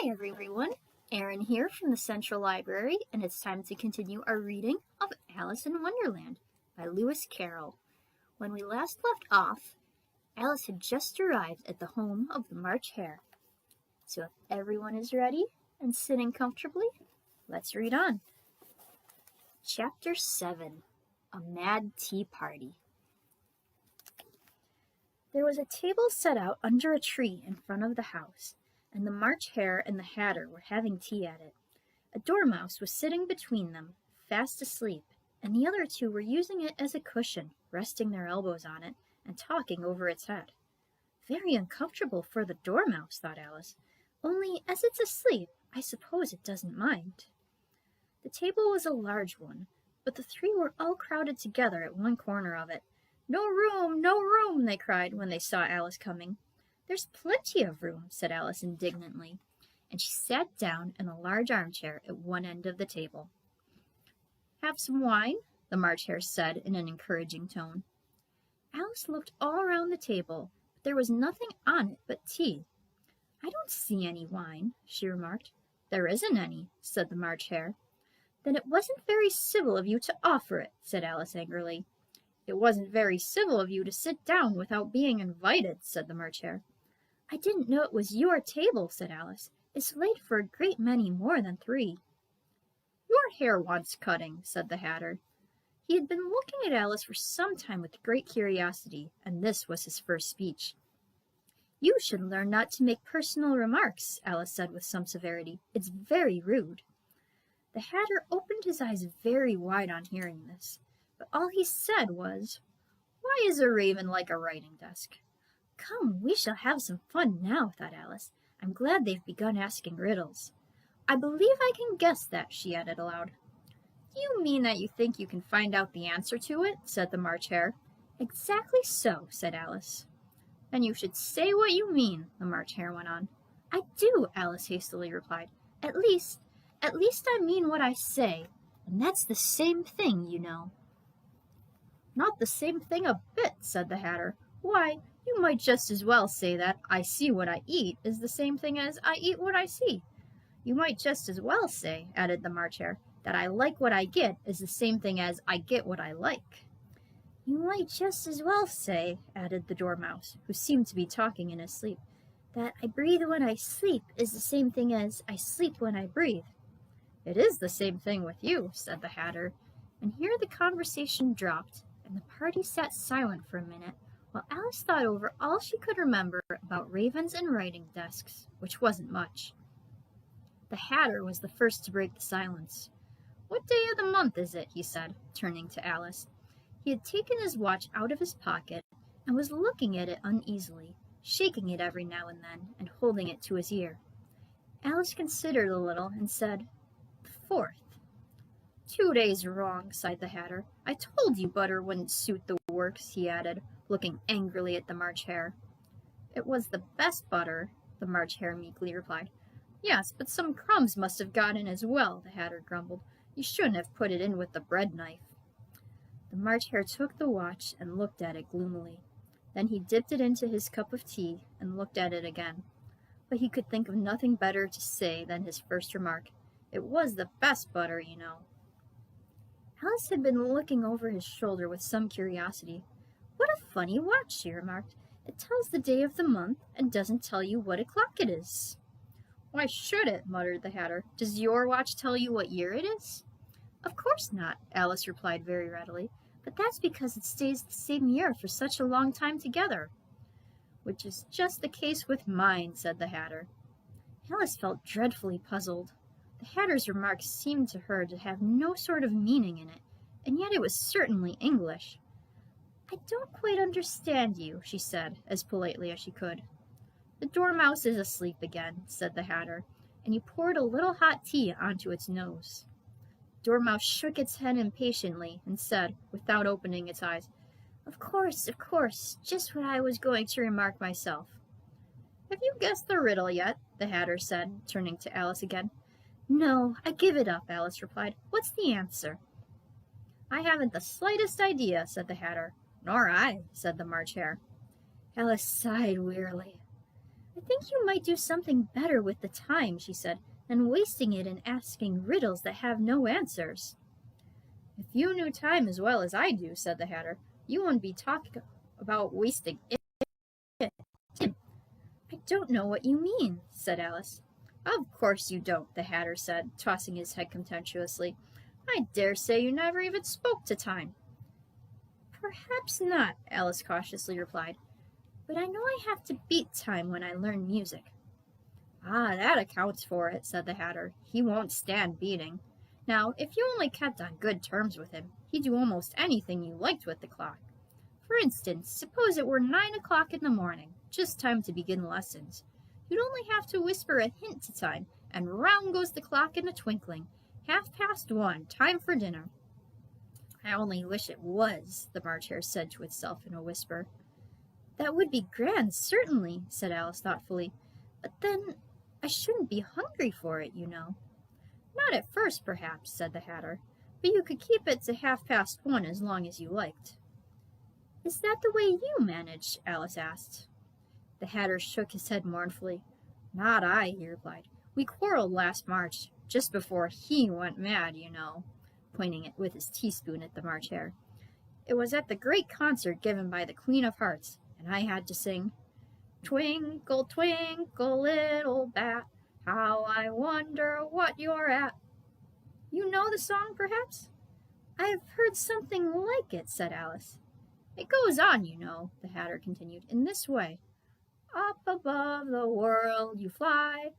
Hi everyone, Erin here from the Central Library, and it's time to continue our reading of Alice in Wonderland by Lewis Carroll. When we last left off, Alice had just arrived at the home of the March Hare. So if everyone is ready and sitting comfortably, let's read on. Chapter 7, A Mad Tea Party. There was a table set out under a tree in front of the house, and the March Hare and the Hatter were having tea at it. A dormouse was sitting between them, fast asleep, and the other two were using it as a cushion, resting their elbows on it and talking over its head. Very uncomfortable for the dormouse, thought Alice, only as it's asleep, I suppose it doesn't mind. The table was a large one, but the three were all crowded together at one corner of it. No room, no room, they cried when they saw Alice coming. There's plenty of room, said Alice indignantly, and she sat down in a large armchair at one end of the table. Have some wine? The March Hare said in an encouraging tone. Alice looked all around the table, but there was nothing on it but tea. I don't see any wine, she remarked. There isn't any, said the March Hare. Then it wasn't very civil of you to offer it, said Alice angrily. It wasn't very civil of you to sit down without being invited, said the March Hare. I didn't know it was your table, said Alice. It's late for a great many more than 3. Your hair wants cutting, said the Hatter. He had been looking at Alice for some time with great curiosity, and this was his first speech. You should learn not to make personal remarks, Alice said with some severity. It's very rude. The Hatter opened his eyes very wide on hearing this, but all he said was, Why is a raven like a writing desk? Come, we shall have some fun now, thought Alice. I'm glad they've begun asking riddles. I believe I can guess that, she added aloud. Do you mean that you think you can find out the answer to it? Said the March Hare. Exactly so, said Alice. Then you should say what you mean, the March Hare went on. I do, Alice hastily replied. At least I mean what I say, and that's the same thing, you know. Not the same thing a bit, said the Hatter. Why, you might just as well say that I see what I eat is the same thing as I eat what I see. You might just as well say, added the March Hare, that I like what I get is the same thing as I get what I like. You might just as well say, added the Dormouse, who seemed to be talking in his sleep, that I breathe when I sleep is the same thing as I sleep when I breathe. It is the same thing with you, said the Hatter, and here the conversation dropped, and the party sat silent for a minute, while Alice thought over all she could remember about ravens and writing desks, which wasn't much. The Hatter was the first to break the silence. What day of the month is it? He said, turning to Alice. He had taken his watch out of his pocket and was looking at it uneasily, shaking it every now and then and holding it to his ear. Alice considered a little and said, The 4th. 2 days wrong, sighed the Hatter. I told you butter wouldn't suit the works, he added, looking angrily at the March Hare. It was the best butter, the March Hare meekly replied. Yes, but some crumbs must have got in as well, the Hatter grumbled. You shouldn't have put it in with the bread knife. The March Hare took the watch and looked at it gloomily. Then he dipped it into his cup of tea and looked at it again. But he could think of nothing better to say than his first remark. It was the best butter, you know. Alice had been looking over his shoulder with some curiosity. What a funny watch, she remarked. It tells the day of the month and doesn't tell you what o'clock it is. Why should it? Muttered the Hatter. Does your watch tell you what year it is? Of course not, Alice replied very readily, but that's because it stays the same year for such a long time together. Which is just the case with mine, said the Hatter. Alice felt dreadfully puzzled. The Hatter's remark seemed to her to have no sort of meaning in it, and yet it was certainly English. I don't quite understand you, she said, as politely as she could. The Dormouse is asleep again, said the Hatter, and he poured a little hot tea onto its nose. Dormouse shook its head impatiently and said, without opening its eyes, Of course, just what I was going to remark myself. Have you guessed the riddle yet? The Hatter said, turning to Alice again. No, I give it up, Alice replied. What's the answer? I haven't the slightest idea, said the Hatter. Nor I, said the March Hare. Alice sighed wearily. I think you might do something better with the time, she said, than wasting it in asking riddles that have no answers. If you knew time as well as I do, said the Hatter, you wouldn't be talking about wasting it. I don't know what you mean, said Alice. Of course you don't, the Hatter said, tossing his head contemptuously. I dare say you never even spoke to time. Perhaps not, Alice cautiously replied, but I know I have to beat time when I learn music. Ah, that accounts for it, said the Hatter. He won't stand beating. Now, if you only kept on good terms with him, he'd do almost anything you liked with the clock. For instance, suppose it were 9 o'clock in the morning, just time to begin lessons. You'd only have to whisper a hint to time, and round goes the clock in a twinkling. 1:30, time for dinner. I only wish it was, the March Hare said to itself in a whisper. That would be grand, certainly, said Alice thoughtfully. But then I shouldn't be hungry for it, you know. Not at first, perhaps, said the Hatter, but you could keep it to 1:30 as long as you liked. Is that the way you manage? Alice asked. The Hatter shook his head mournfully. Not I, he replied. We quarreled last March, just before he went mad, you know, pointing it with his teaspoon at the March Hare. It was at the great concert given by the Queen of Hearts, and I had to sing, Twinkle, twinkle, little bat, how I wonder what you're at. You know the song, perhaps? I have heard something like it, said Alice. It goes on, you know, the Hatter continued, in this way. Up above the world you fly,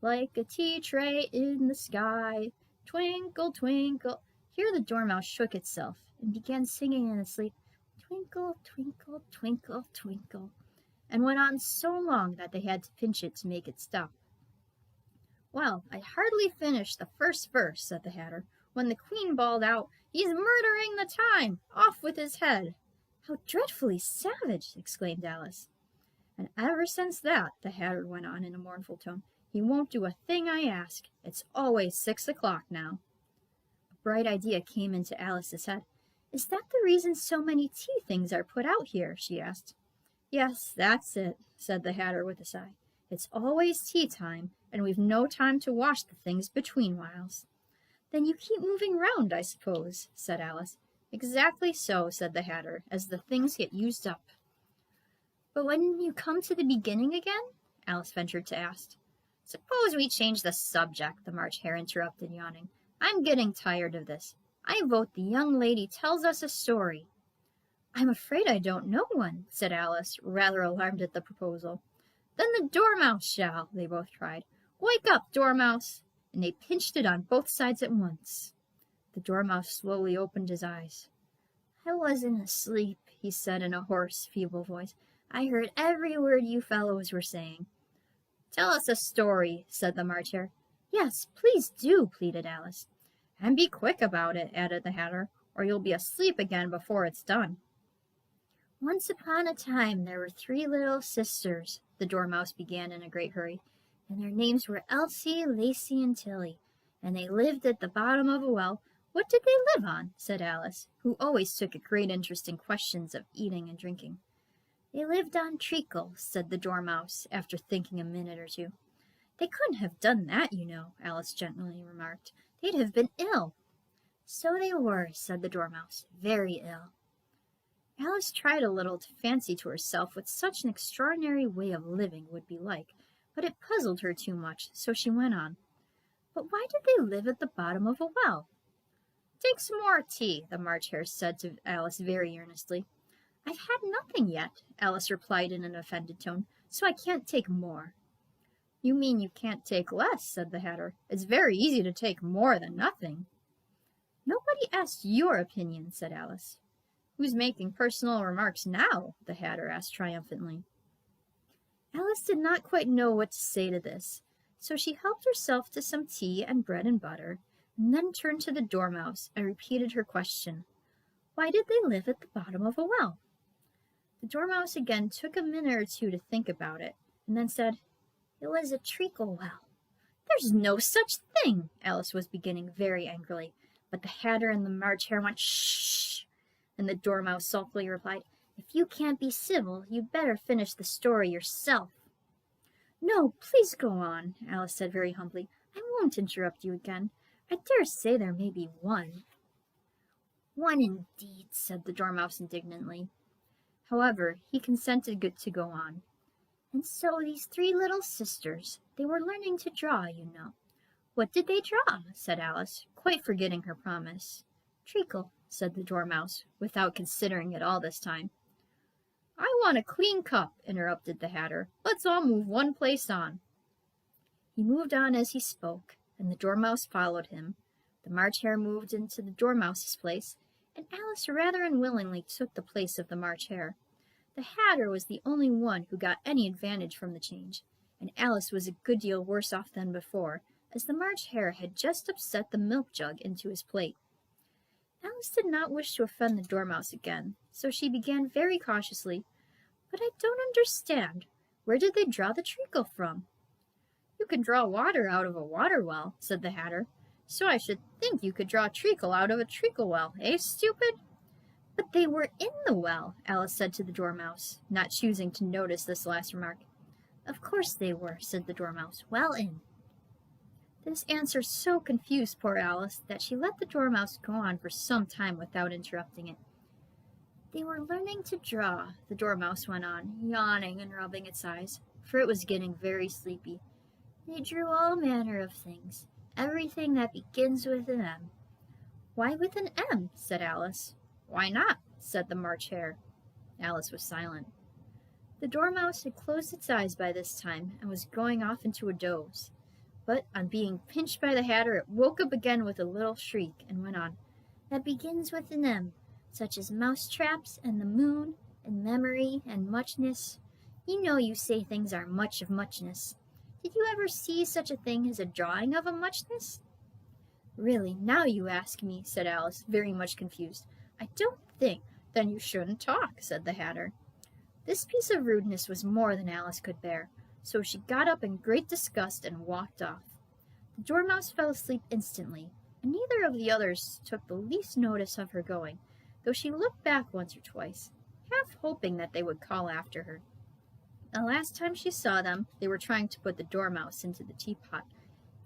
like a tea tray in the sky. Twinkle, twinkle. Here the Dormouse shook itself and began singing in its sleep, Twinkle, twinkle, twinkle, twinkle, and went on so long that they had to pinch it to make it stop. Well, I hardly finished the first verse, said the Hatter, when the Queen bawled out, He's murdering the time! Off with his head! How dreadfully savage! Exclaimed Alice. And ever since that, the Hatter went on in a mournful tone, he won't do a thing I ask. It's always 6 o'clock now. A bright idea came into Alice's head. Is that the reason so many tea things are put out here? She asked. Yes, that's it, said the Hatter with a sigh. It's always tea time, and we've no time to wash the things between whiles. Then you keep moving round, I suppose, said Alice. Exactly so, said the Hatter, as the things get used up. But when you come to the beginning again? Alice ventured to ask. Suppose we change the subject, the March Hare interrupted, yawning. I'm getting tired of this. I vote the young lady tells us a story. I'm afraid I don't know one, said Alice, rather alarmed at the proposal. Then the Dormouse shall, they both cried. Wake up, Dormouse! And they pinched it on both sides at once. The Dormouse slowly opened his eyes. I wasn't asleep, he said in a hoarse, feeble voice. I heard every word you fellows were saying. Tell us a story, said the March Hare. Yes, please do, pleaded Alice. And be quick about it, added the Hatter, or you'll be asleep again before it's done. Once upon a time there were 3 little sisters, the Dormouse began in a great hurry, and their names were Elsie, Lacie, and Tilly, and they lived at the bottom of a well. What did they live on? Said Alice, who always took a great interest in questions of eating and drinking. They lived on treacle, said the Dormouse, after thinking a minute or two. They couldn't have done that, you know, Alice gently remarked. They'd have been ill. So they were, said the Dormouse, very ill. Alice tried a little to fancy to herself what such an extraordinary way of living would be like, but it puzzled her too much, so she went on. But why did they live at the bottom of a well? Take some more tea, the March Hare said to Alice very earnestly. I've had nothing yet, Alice replied in an offended tone, so I can't take more. You mean you can't take less, said the Hatter. It's very easy to take more than nothing. Nobody asked your opinion, said Alice. Who's making personal remarks now? The Hatter asked triumphantly. Alice did not quite know what to say to this, so she helped herself to some tea and bread and butter, and then turned to the Dormouse and repeated her question. Why did they live at the bottom of a well? The Dormouse again took a minute or two to think about it, and then said, It was a treacle well. There's no such thing, Alice was beginning very angrily, but the Hatter and the March Hare went, Shh! And the Dormouse sulkily replied, If you can't be civil, you'd better finish the story yourself. No, please go on, Alice said very humbly. I won't interrupt you again. I dare say there may be one. One indeed, said the Dormouse indignantly. However, he consented to go on. And so these three little sisters, they were learning to draw, you know. What did they draw? Said Alice, quite forgetting her promise. Treacle, said the Dormouse, without considering it all this time. I want a clean cup, interrupted the Hatter. Let's all move one place on. He moved on as he spoke, and the Dormouse followed him. The March Hare moved into the Dormouse's place, and Alice rather unwillingly took the place of the March Hare. The Hatter was the only one who got any advantage from the change, and Alice was a good deal worse off than before, as the March Hare had just upset the milk jug into his plate. Alice did not wish to offend the Dormouse again, so she began very cautiously, But I don't understand. Where did they draw the treacle from? You can draw water out of a water well, said the Hatter, so I should think you could draw treacle out of a treacle well, eh, stupid? But they were in the well, Alice said to the Dormouse, not choosing to notice this last remark. Of course they were, said the Dormouse, well in. This answer so confused poor Alice that she let the Dormouse go on for some time without interrupting it. They were learning to draw, the Dormouse went on, yawning and rubbing its eyes, for it was getting very sleepy. They drew all manner of things, everything that begins with an M. Why with an M? Said Alice. Why not? Said the March Hare. Alice was silent. The Dormouse had closed its eyes by this time and was going off into a doze. But on being pinched by the Hatter, it woke up again with a little shriek and went on. That begins with an M, such as mousetraps and the moon and memory and muchness. You know you say things are much of muchness. Did you ever see such a thing as a drawing of a muchness? Really, now you ask me, said Alice, very much confused. I don't think. Then you shouldn't talk, said the Hatter. This piece of rudeness was more than Alice could bear, so she got up in great disgust and walked off. The Dormouse fell asleep instantly, and neither of the others took the least notice of her going, though she looked back once or twice, half hoping that they would call after her. The last time she saw them, they were trying to put the Dormouse into the teapot.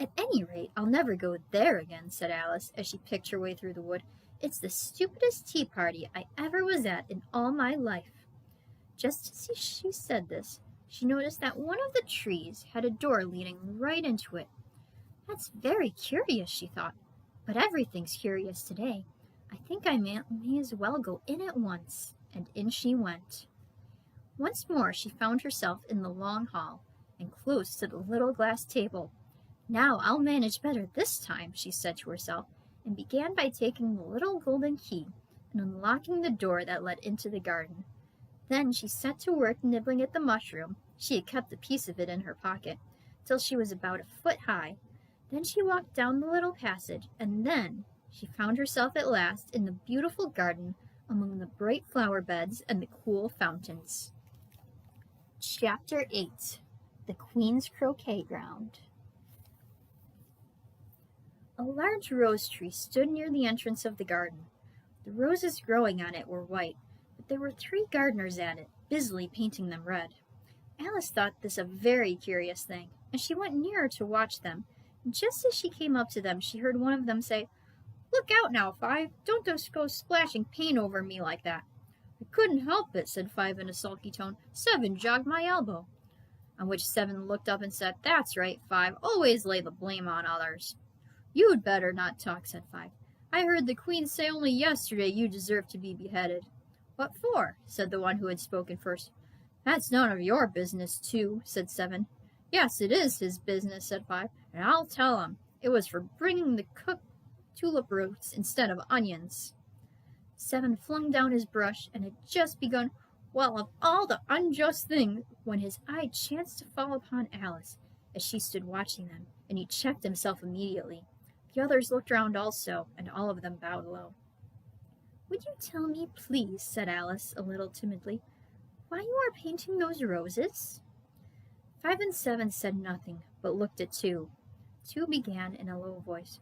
At any rate, I'll never go there again, said Alice, as she picked her way through the wood. It's the stupidest tea party I ever was at in all my life. Just as she said this, she noticed that one of the trees had a door leading right into it. That's very curious, she thought, but everything's curious today. I think I may as well go in at once, and in she went. Once more she found herself in the long hall, and close to the little glass table. Now I'll manage better this time, she said to herself, and began by taking the little golden key and unlocking the door that led into the garden. Then she set to work nibbling at the mushroom. She had kept a piece of it in her pocket, till she was about a foot high. Then she walked down the little passage, and then she found herself at last in the beautiful garden among the bright flower beds and the cool fountains. Chapter 8. The Queen's Croquet Ground. A large rose tree stood near the entrance of the garden. The roses growing on it were white, but there were 3 gardeners at it, busily painting them red. Alice thought this a very curious thing, and she went nearer to watch them. And just as she came up to them, she heard one of them say, "Look out now, Five! Don't just go splashing paint over me like that." "I couldn't help it," said Five in a sulky tone. "Seven jogged my elbow." On which Seven looked up and said, "That's right, Five. Always lay the blame on others." "You'd better not talk," said Five. "I heard the Queen say only yesterday you deserve to be beheaded." "What for?" said the one who had spoken first. "That's none of your business, too," said Seven. "Yes, it is his business," said Five, "and I'll tell him. It was for bringing the cooked tulip roots instead of onions." Seven flung down his brush and had just begun, "Well, of all the unjust things," when his eye chanced to fall upon Alice as she stood watching them, and he checked himself immediately. The others looked round also, and all of them bowed low. "Would you tell me, please," said Alice, a little timidly, "why you are painting those roses?" Five and Seven said nothing, but looked at Two. Two began in a low voice.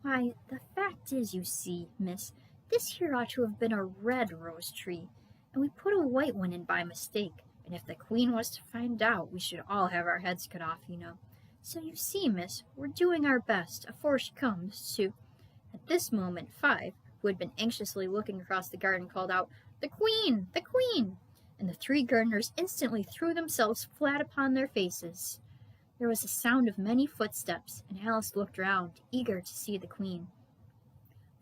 "Why, the fact is, you see, miss, this here ought to have been a red rose tree, and we put a white one in by mistake, and if the Queen was to find out, we should all have our heads cut off, you know. So you see, miss, we're doing our best afore she comes to—" At this moment, Five, who had been anxiously looking across the garden, called out, "The Queen! The Queen!" And the three gardeners instantly threw themselves flat upon their faces. There was a sound of many footsteps, and Alice looked round, eager to see the Queen.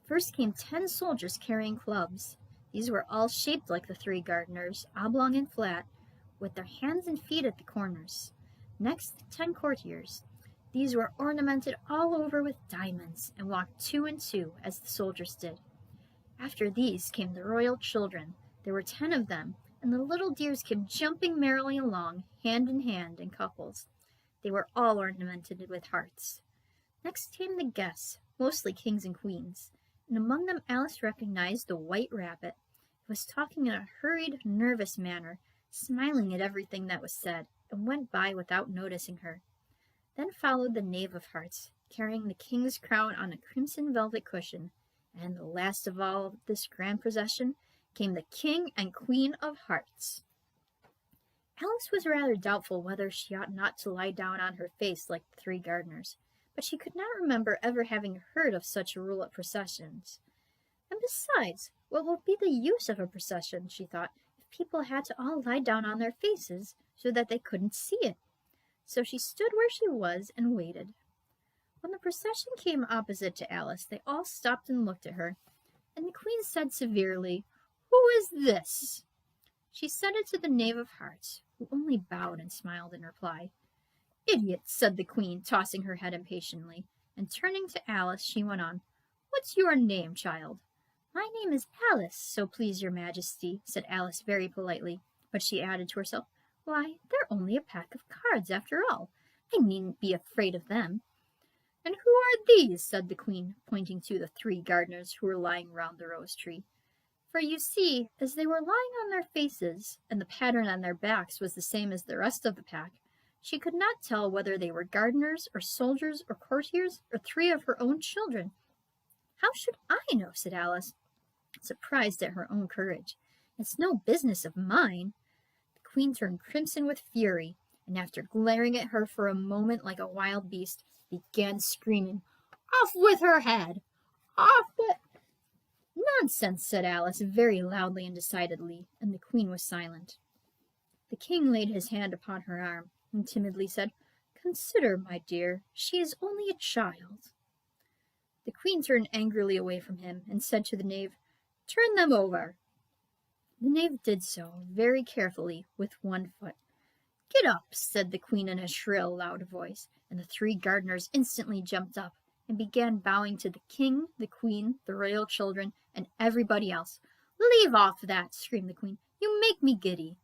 First came 10 soldiers carrying clubs. These were all shaped like the three gardeners, oblong and flat, with their hands and feet at the corners. Next, 10 courtiers. These were ornamented all over with diamonds, and walked 2 and 2, as the soldiers did. After these came the royal children. There were 10 of them, and the little dears came jumping merrily along, hand in hand, in couples. They were all ornamented with hearts. Next came the guests, mostly kings and queens, and among them Alice recognized the White Rabbit, who was talking in a hurried, nervous manner, smiling at everything that was said, and went by without noticing her. Then followed the Knave of Hearts, carrying the king's crown on a crimson velvet cushion, and the last of all this grand procession came the King and Queen of Hearts. Alice was rather doubtful whether she ought not to lie down on her face like the three gardeners, but she could not remember ever having heard of such a rule at processions. And besides, what would be the use of a procession, she thought, if people had to all lie down on their faces so that they couldn't see it? So she stood where she was and waited. When the procession came opposite to Alice, they all stopped and looked at her, and the Queen said severely, "Who is this?" She said it to the Knave of Hearts, who only bowed and smiled in reply. "Idiot," said the Queen, tossing her head impatiently, and turning to Alice, she went on, "What's your name, child?" "My name is Alice, so please your Majesty," said Alice very politely, but she added to herself, "Why, they're only a pack of cards after all. I needn't be afraid of them." "And who are these?" said the Queen, pointing to the three gardeners who were lying round the rose tree. For you see, as they were lying on their faces, and the pattern on their backs was the same as the rest of the pack, she could not tell whether they were gardeners, or soldiers, or courtiers, or 3 of her own children. "How should I know?" said Alice, surprised at her own courage. "It's no business of mine." The Queen turned crimson with fury, and after glaring at her for a moment like a wild beast, began screaming, "Off with her head! Off with—" "Nonsense," said Alice, very loudly and decidedly, and the Queen was silent. The King laid his hand upon her arm, and timidly said, "Consider, my dear, she is only a child." The Queen turned angrily away from him, and said to the Knave, "Turn them over." The Knave did so, very carefully, with one foot. "Get up," said the Queen in a shrill, loud voice, and the 3 gardeners instantly jumped up, and began bowing to the King, the Queen, the royal children, and everybody else. "Leave off that," screamed the Queen. "You make me giddy."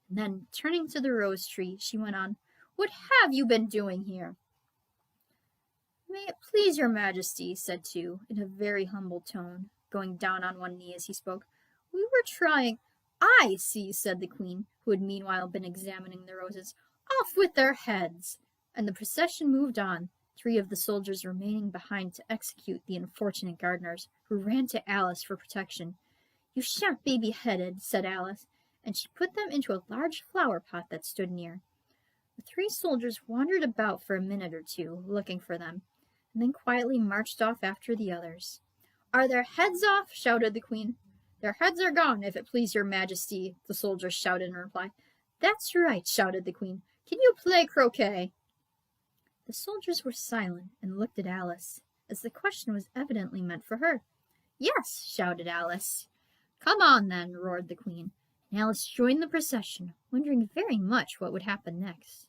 And then, turning to the rose tree, she went on, "What have you been doing here?" "May it please your Majesty," said Two, in a very humble tone, going down on one knee as he spoke, "we were trying—" "I see," said the Queen, who had meanwhile been examining the roses. "Off with their heads!" And the procession moved on, 3 of the soldiers remaining behind to execute the unfortunate gardeners, who ran to Alice for protection. "You shan't be beheaded," said Alice, and she put them into a large flower pot that stood near. The 3 soldiers wandered about for a minute or 2, looking for them, and then quietly marched off after the others. "Are their heads off?" shouted the Queen. "Their heads are gone, if it please your Majesty," the soldiers shouted in reply. "That's right," shouted the Queen. "Can you play croquet?" The soldiers were silent and looked at Alice, as the question was evidently meant for her. "Yes," shouted Alice. "Come on, then," roared the Queen, and Alice joined the procession, wondering very much what would happen next.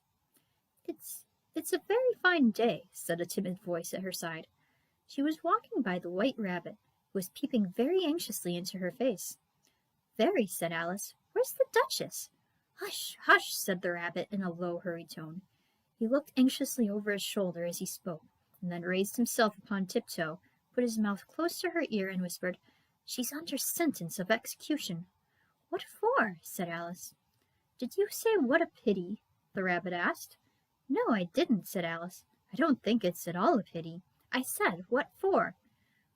It's a very fine day," said a timid voice at her side. She was walking by the White Rabbit, who was peeping very anxiously into her face. "Very," said Alice. "Where's the Duchess?" "Hush, hush," said the Rabbit in a low, hurried tone. He looked anxiously over his shoulder as he spoke, and then raised himself upon tiptoe, put his mouth close to her ear, and whispered, "She's under sentence of execution." "What for?" said Alice. "Did you say what a pity?" the Rabbit asked. "No, I didn't," said Alice. "I don't think it's at all a pity. I said, what for?"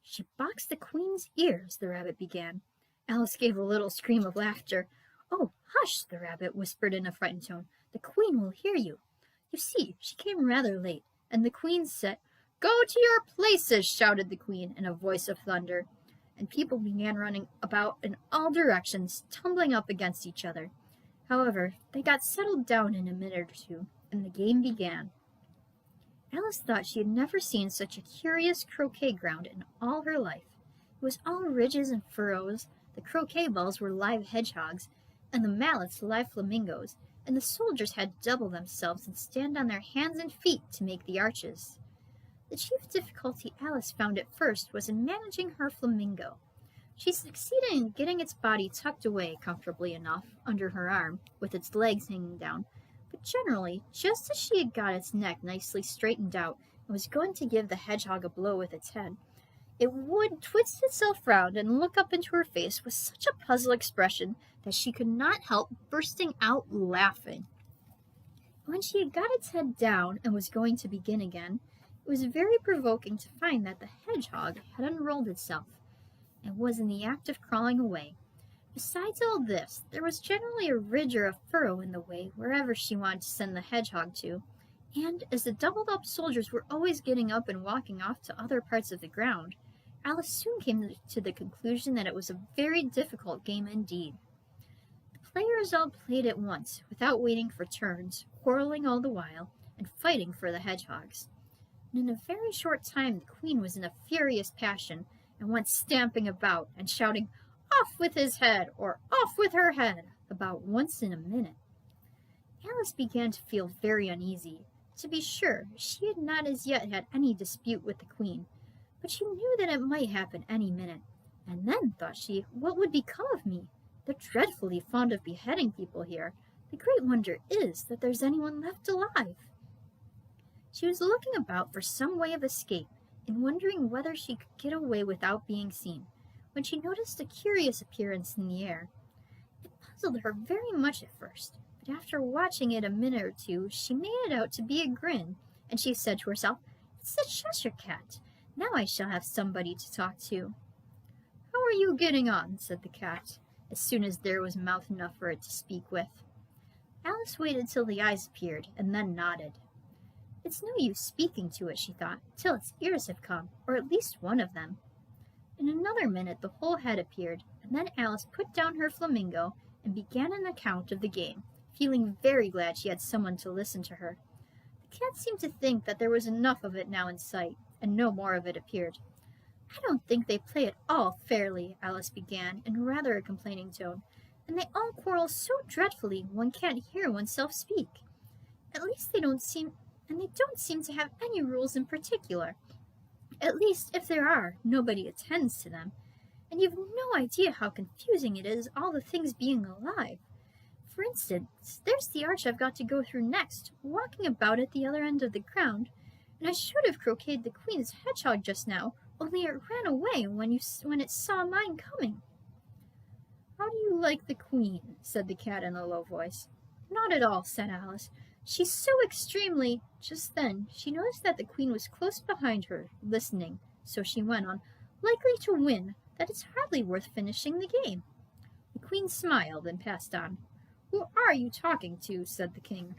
"She boxed the Queen's ears," the Rabbit began. Alice gave a little scream of laughter. "Oh, hush!" the rabbit whispered in a frightened tone. "The queen will hear you. You see, she came rather late, and the queen said—" "Go to your places!" shouted the queen in a voice of thunder, and people began running about in all directions, tumbling up against each other. However, they got settled down in a minute or two, and the game began. Alice thought she had never seen such a curious croquet ground in all her life. It was all ridges and furrows, the croquet balls were live hedgehogs, and the mallets live flamingos, and the soldiers had to double themselves and stand on their hands and feet to make the arches. The chief difficulty Alice found at first was in managing her flamingo. She succeeded in getting its body tucked away comfortably enough under her arm, with its legs hanging down, but generally, just as she had got its neck nicely straightened out and was going to give the hedgehog a blow with its head, it would twist itself round and look up into her face with such a puzzled expression that she could not help bursting out laughing. When she had got its head down and was going to begin again, it was very provoking to find that the hedgehog had unrolled itself and was in the act of crawling away. Besides all this, there was generally a ridge or a furrow in the way wherever she wanted to send the hedgehog to, and as the doubled-up soldiers were always getting up and walking off to other parts of the ground, Alice soon came to the conclusion that it was a very difficult game indeed. The players all played at once, without waiting for turns, quarreling all the while, and fighting for the hedgehogs. And in a very short time the queen was in a furious passion, and went stamping about and shouting, "Off with his head!" or "Off with her head!" about once in a minute. Alice began to feel very uneasy. To be sure, she had not as yet had any dispute with the queen, but she knew that it might happen any minute. And then, thought she, what would become of me? They're dreadfully fond of beheading people here. The great wonder is that there's anyone left alive. She was looking about for some way of escape, and wondering whether she could get away without being seen, when she noticed a curious appearance in the air. It puzzled her very much at first, but after watching it a minute or two, she made it out to be a grin, and she said to herself, "It's the Cheshire Cat. Now I shall have somebody to talk to." "How are you getting on?" said the cat, as soon as there was mouth enough for it to speak with. Alice waited till the eyes appeared, and then nodded. "It's no use speaking to it," she thought, "till its ears have come, or at least one of them." In another minute the whole head appeared, and then Alice put down her flamingo and began an account of the game, feeling very glad she had someone to listen to her. The cat seemed to think that there was enough of it now in sight, and no more of it appeared. "I don't think they play at all fairly," Alice began, in rather a complaining tone, "and they all quarrel so dreadfully one can't hear oneself speak. At least they don't seem to have any rules in particular. At least, if there are, nobody attends to them. And you've no idea how confusing it is, all the things being alive. For instance, there's the arch I've got to go through next, walking about at the other end of the ground, and I should have croqueted the queen's hedgehog just now, only it ran away when it saw mine coming." "How do you like the queen?" said the cat in a low voice. "Not at all," said Alice. "She's so extremely—" Just then she noticed that the queen was close behind her, listening, so she went on, "Likely to win, that it's hardly worth finishing the game." The queen smiled and passed on. "Who are you talking to?" said the king,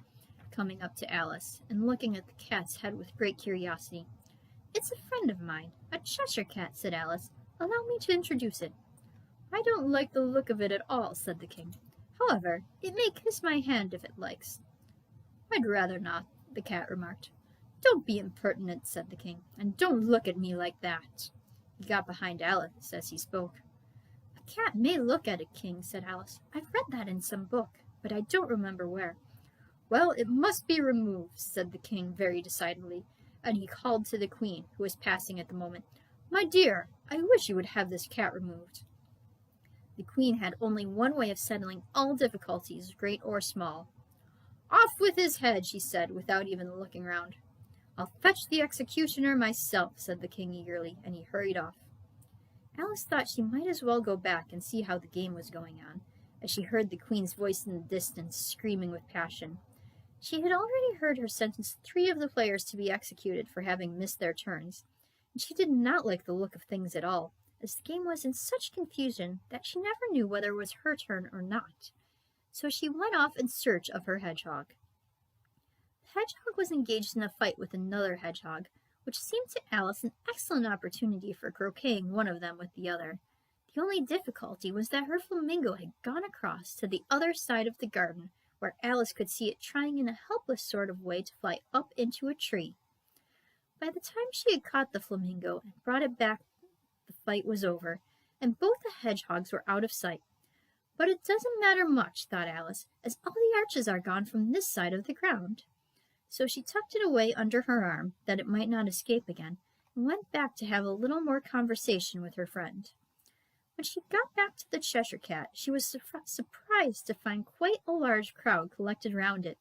coming up to Alice, and looking at the cat's head with great curiosity. "It's a friend of mine, a Cheshire Cat," said Alice. "Allow me to introduce it." "I don't like the look of it at all," said the king. "However, it may kiss my hand if it likes." "I'd rather not," the cat remarked. "Don't be impertinent," said the king, "and don't look at me like that." He got behind Alice as he spoke. "A cat may look at a king," said Alice. "I've read that in some book, but I don't remember where." "Well, it must be removed," said the king very decidedly, and he called to the queen, who was passing at the moment, "My dear, I wish you would have this cat removed." The queen had only one way of settling all difficulties, great or small. "Off with his head," she said, without even looking round. "I'll fetch the executioner myself," said the king eagerly, and he hurried off. Alice thought she might as well go back and see how the game was going on, as she heard the queen's voice in the distance, screaming with passion. She had already heard her sentence 3 of the players to be executed for having missed their turns, and she did not like the look of things at all, as the game was in such confusion that she never knew whether it was her turn or not. so she went off in search of her hedgehog. The hedgehog was engaged in a fight with another hedgehog, which seemed to Alice an excellent opportunity for croqueting one of them with the other. The only difficulty was that her flamingo had gone across to the other side of the garden, where Alice could see it trying in a helpless sort of way to fly up into a tree. By the time she had caught the flamingo and brought it back, the fight was over, and both the hedgehogs were out of sight. But it doesn't matter much, thought Alice, as all the arches are gone from this side of the ground. So she tucked it away under her arm, that it might not escape again, and went back to have a little more conversation with her friend. When she got back to the Cheshire Cat, she was surprised to find quite a large crowd collected round it.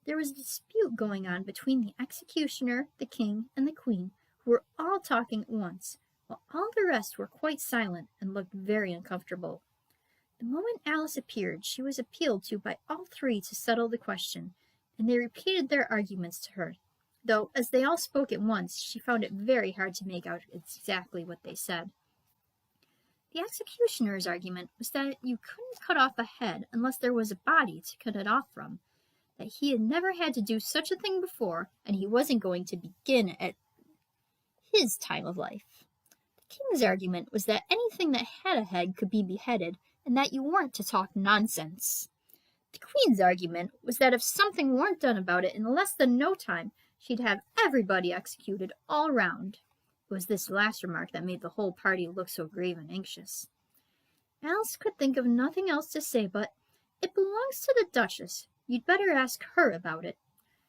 There was a dispute going on between the executioner, the king, and the queen, who were all talking at once, while all the rest were quite silent and looked very uncomfortable. The moment Alice appeared, she was appealed to by all three to settle the question, and they repeated their arguments to her, though, as they all spoke at once, she found it very hard to make out exactly what they said. The executioner's argument was that you couldn't cut off a head unless there was a body to cut it off from, that he had never had to do such a thing before, and he wasn't going to begin at his time of life. The king's argument was that anything that had a head could be beheaded, and that you weren't to talk nonsense. The queen's argument was that if something weren't done about it in less than no time, she'd have everybody executed all round. It was this last remark that made the whole party look so grave and anxious. Alice could think of nothing else to say but, "It belongs to the Duchess. You'd better ask her about it."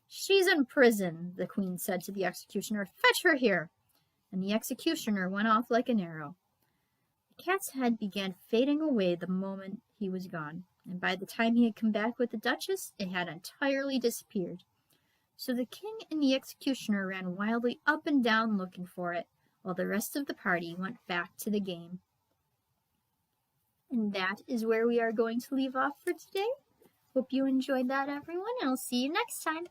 "She's in prison," the queen said to the executioner. "Fetch her here." And the executioner went off like an arrow. The cat's head began fading away the moment he was gone, and by the time he had come back with the Duchess, it had entirely disappeared. So the king and the executioner ran wildly up and down looking for it, while the rest of the party went back to the game. And that is where we are going to leave off for today. Hope you enjoyed that, everyone, and I'll see you next time.